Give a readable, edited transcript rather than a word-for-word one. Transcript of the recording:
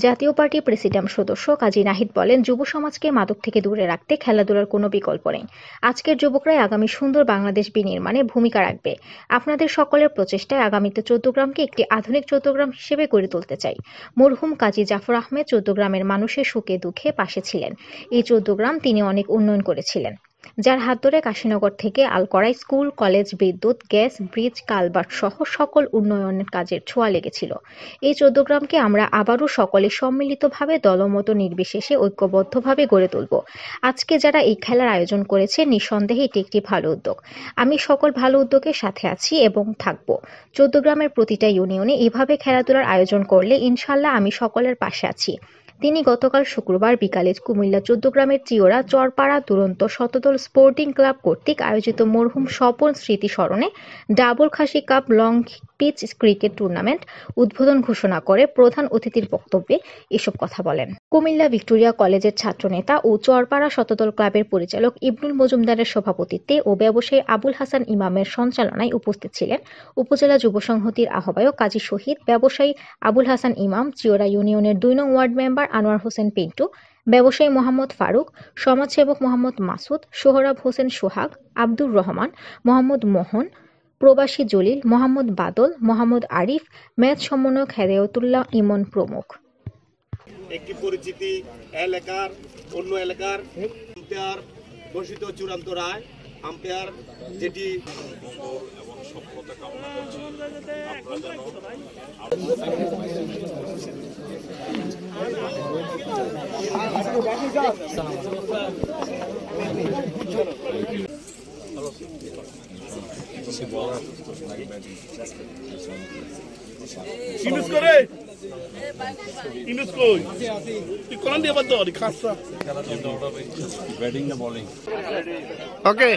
জাতীয় পার্টির প্রেসিডিয়াম সদস্য কাজী নাহিদ বলেন, যুব সমাজকে মাদক থেকে দূরে রাখতে খেলাধুলার কোনো বিকল্প নেই। আজকের যুবকরাই আগামী সুন্দর বাংলাদেশ বিনির্মাণে ভূমিকা রাখবে। আপনাদের সকলের প্রচেষ্টায় আগামীতে চৌদ্দগ্রামকে একটি আধুনিক চৌদ্দগ্রাম হিসেবে গড়ে তুলতে চাই। মরহুম কাজী জাফর আহমেদ চৌদ্দগ্রামের মানুষের সুখে দুঃখে পাশে ছিলেন। এই চৌদ্দগ্রাম তিনি অনেক উন্নয়ন করেছিলেন, যার হাত ধরে কাশীনগর থেকে আলকড়াই স্কুল, কলেজ, বিদ্যুৎ, গ্যাস, ব্রিজ, কালভার্ট সহ সকল উন্নয়নের কাজের ছোঁয়া লেগেছিল। এই চৌদ্দগ্রামকে আমরা আবারও সকলে সম্মিলিতভাবে দলমত নির্বিশেষে ঐক্যবদ্ধভাবে গড়ে তুলব। আজকে যারা এই খেলার আয়োজন করেছে, নিঃসন্দেহে এটি একটি ভালো উদ্যোগ। আমি সকল ভালো উদ্যোগের সাথে আছি এবং থাকব। চৌদ্দগ্রামের প্রতিটা ইউনিয়নে এভাবে খেলাধুলার আয়োজন করলে ইনশাল্লাহ আমি সকলের পাশে আছি। তিনি গতকাল শুক্রবার বিকালে কুমিল্লা চৌদ্দগ্রামের চিওড়া চরপাড়া দুরন্ত শতদল স্পোর্টিং ক্লাব কর্তৃক আয়োজিত মরহুম স্বপন স্মৃতি স্মরণে ডাবল খাসি cup long pitch cricket tournament উদ্বোধন ঘোষণা করে প্রধান অতিথির বক্তব্যে এসব কথা বলেন। কুমিল্লা ভিক্টোরিয়া কলেজের ছাত্রনেতা ও চরপাড়া শতদল ক্লাবের পরিচালক ইবনুল মজুমদারের সভাপতিত্বে ও ব্যবসায়ী আবুল হাসান ইমামের সঞ্চালনায় উপস্থিত ছিলেন উপজেলা যুব সংহতির আহ্বায়ক কাজী শহীদ, ব্যবসায়ী আবুল হাসান ইমাম, চিওড়া ইউনিয়নের ২ নং ওয়ার্ড মেম্বার আনোয়ার হোসেন পিন্টু, ব্যবসায়ী মোহাম্মদ ফারুক, সমাজসেবক মোহাম্মদ মাসুদ, সোহরাব হোসেন সোহাগ, আব্দুর রহমান, মোহাম্মদ মোহন, প্রবাসী জলিল, মোহাম্মদ বাদল, মোহাম্মদ আরিফ, ম্যাচ সমন্বয়ক হেদায়তুল্লাহ ইমন প্রমুখ। একটি পরিচিতি এলাকার অন্য এলাকার আম্পায়ার ঘোষিত চূড়ান্ত রায়, আম্পায়ার যেটি এবং সফলতা কামনা করছি। Inus kore, Inus koi. Di koran dia betul di kasa. Batting na bowling. Okay.